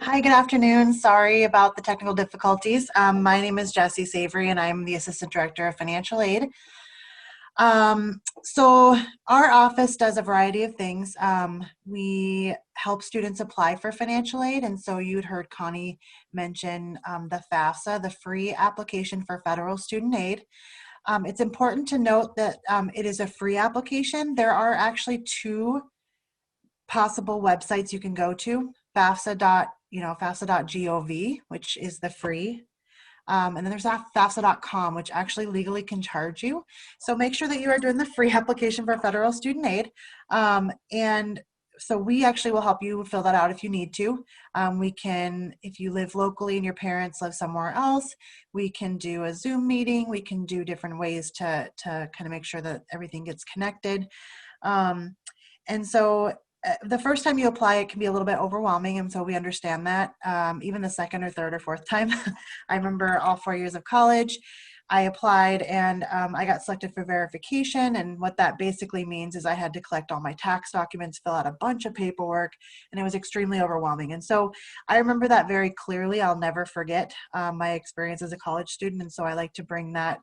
Hi, good afternoon. Sorry about the technical difficulties. My name is Jessie Savory, and I'm the Assistant Director of Financial Aid. So our office does a variety of things. We help students apply for financial aid, and so you'd heard Connie mention the FAFSA, the free application for federal student aid. It's important to note that it is a free application. There are actually two possible websites you can go to: FAFSA.gov, which is the free. And then there's Fafsa.com, which actually legally can charge you. So make sure that you are doing the free application for federal student aid. And so we actually will help you fill that out if you need to. We can, if you live locally and your parents live somewhere else, we can do a Zoom meeting. We can do different ways to kind of make sure that everything gets connected. And so the first time you apply, it can be a little bit overwhelming, and so we understand that. Even the second or third or fourth time. I remember all 4 years of college, I applied and I got selected for verification, and what that basically means is I had to collect all my tax documents, fill out a bunch of paperwork, and it was extremely overwhelming. And so I remember that very clearly. I'll never forget my experience as a college student, and so I like to bring that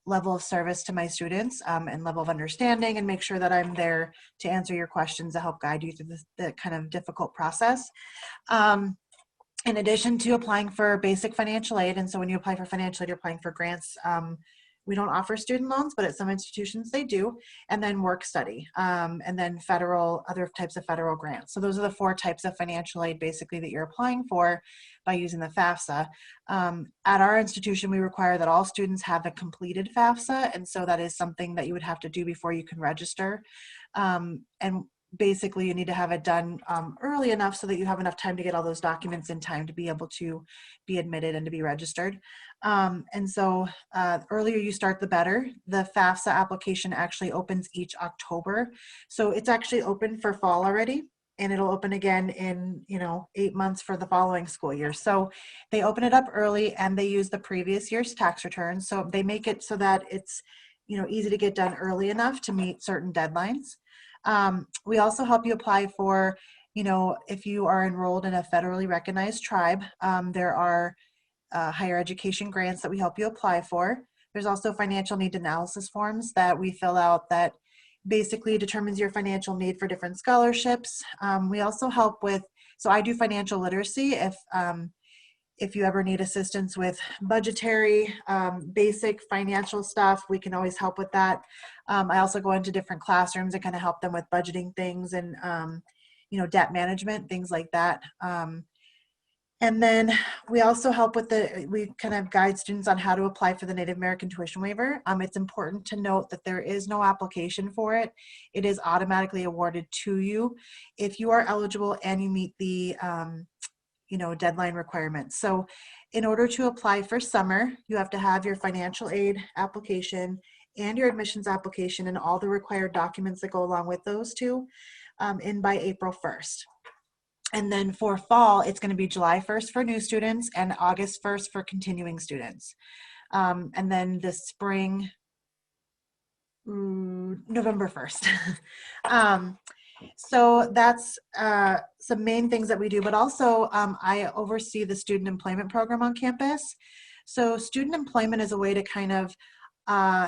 level of service to my students and level of understanding, and make sure that I'm there to answer your questions to help guide you through the kind of difficult process. In addition to applying for basic financial aid, and so when you apply for financial aid, you're applying for grants. We don't offer student loans, but at some institutions they do, and then work study, and then other types of federal grants. So those are the 4 types of financial aid basically that you're applying for by using the FAFSA. At our institution, we require that all students have a completed FAFSA, and so that is something that you would have to do before you can register. And basically you need to have it done early enough so that you have enough time to get all those documents in time to be able to be admitted and to be registered. And so earlier you start, the better. The FAFSA application actually opens each October. So it's actually open for fall already, and it'll open again in 8 months for the following school year. So they open it up early, and they use the previous year's tax returns. So they make it so that it's easy to get done early enough to meet certain deadlines. We also help you apply for, if you are enrolled in a federally recognized tribe, there are higher education grants that we help you apply for. There's also financial need analysis forms that we fill out that basically determines your financial need for different scholarships. We also help with, so I do financial literacy. If you ever need assistance with budgetary, basic financial stuff, we can always help with that. I also go into different classrooms and kind of help them with budgeting things and, debt management, things like that. And then we also help with we kind of guide students on how to apply for the Native American tuition waiver. It's important to note that there is no application for it. It is automatically awarded to you if you are eligible and you meet the deadline requirements. So in order to apply for summer, you have to have your financial aid application and your admissions application and all the required documents that go along with those two in by April 1st. And then for fall, it's going to be July 1st for new students and August 1st for continuing students. And then the spring, November 1st. So that's some main things that we do, but also I oversee the student employment program on campus. So student employment is a way to kind of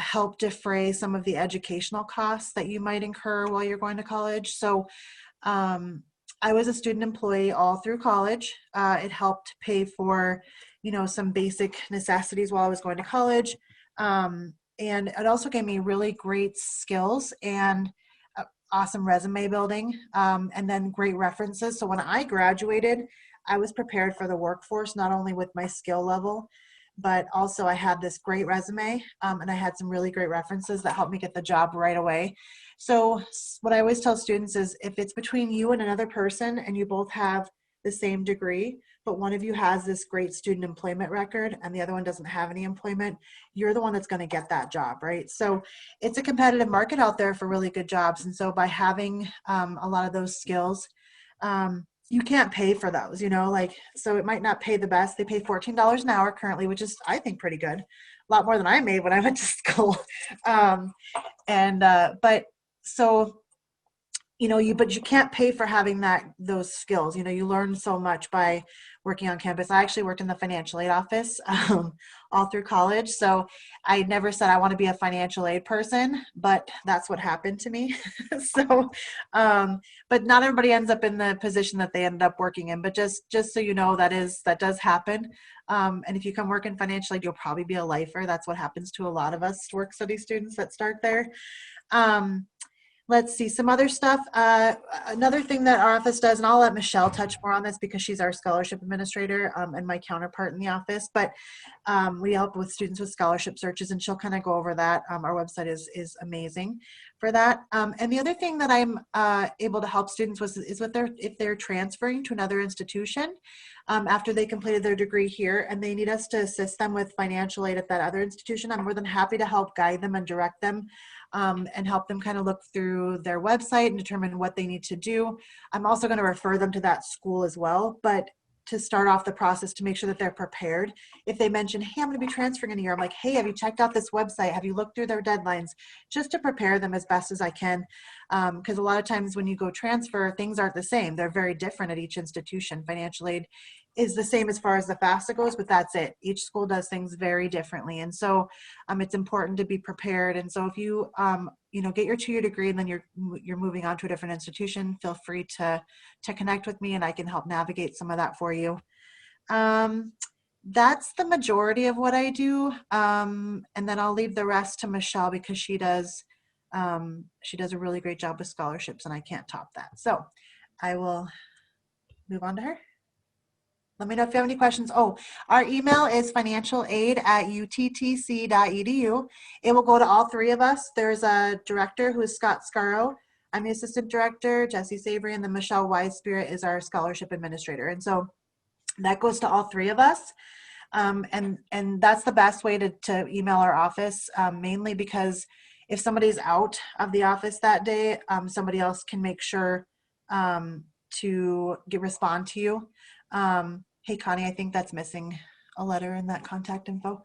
help defray some of the educational costs that you might incur while you're going to college. So I was a student employee all through college. It helped pay for, some basic necessities while I was going to college. And it also gave me really great skills and awesome resume building, and then great references. So when I graduated, I was prepared for the workforce, not only with my skill level, but also I had this great resume, and I had some really great references that helped me get the job right away. So what I always tell students is, if it's between you and another person and you both have the same degree, but one of you has this great student employment record and the other one doesn't have any employment, you're the one that's going to get that job, right? So it's a competitive market out there for really good jobs. And so by having a lot of those skills, you can't pay for those, so it might not pay the best. They pay $14 an hour currently, which is, I think, pretty good. A lot more than I made when I went to school. But so but you can't pay for having those skills. You learn so much by working on campus. I actually worked in the financial aid office all through college. So I never said I want to be a financial aid person, but that's what happened to me. So, but not everybody ends up in the position that they ended up working in, but just so you know, that does happen. And if you come work in financial aid, you'll probably be a lifer. That's what happens to a lot of us work study students that start there. Let's see some other stuff. Another thing that our office does, and I'll let Michelle touch more on this because she's our scholarship administrator and my counterpart in the office, but we help with students with scholarship searches, and she'll kind of go over that. Our website is amazing for that. And the other thing that I'm able to help students with is if they're transferring to another institution after they completed their degree here and they need us to assist them with financial aid at that other institution. I'm more than happy to help guide them and direct them and help them kind of look through their website and determine what they need to do. I'm also going to refer them to that school as well, but to start off the process to make sure that they're prepared. If they mention, hey, I'm going to be transferring in a year, I'm like, hey, have you checked out this website? Have you looked through their deadlines? Just to prepare them as best as I can. Because a lot of times when you go transfer, things aren't the same. They're very different at each institution. Financial aid is the same as far as the FAFSA goes, but that's it. Each school does things very differently. And so it's important to be prepared. And so if you, get your 2-year degree and then you're moving on to a different institution, feel free to connect with me and I can help navigate some of that for you. That's the majority of what I do. And then I'll leave the rest to Michelle because she does a really great job with scholarships and I can't top that. So I will move on to her. Let me know if you have any questions. Oh, our email is financialaid@uttc.edu. It will go to all 3 of us. There's a director who is Scott Scarrow. I'm the assistant director, Jesse Savory, and then Michelle Wisespirit is our scholarship administrator. And so that goes to all 3 of us. And that's the best way to email our office, mainly because if somebody's out of the office that day, somebody else can make sure to respond to you. Hey, Connie, I think that's missing a letter in that contact info.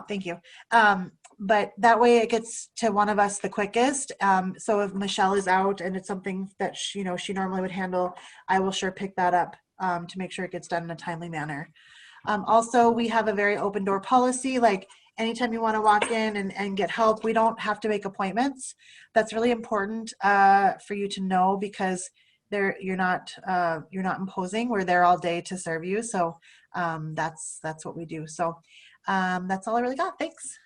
Thank you. But that way it gets to one of us the quickest. So if Michelle is out and it's something that she normally would handle, I will sure pick that up to make sure it gets done in a timely manner. Also, we have a very open door policy. Like anytime you want to walk in and get help, we don't have to make appointments. That's really important for you to know because you're not imposing. We're there all day to serve you. So that's what we do. So that's all I really got. Thanks.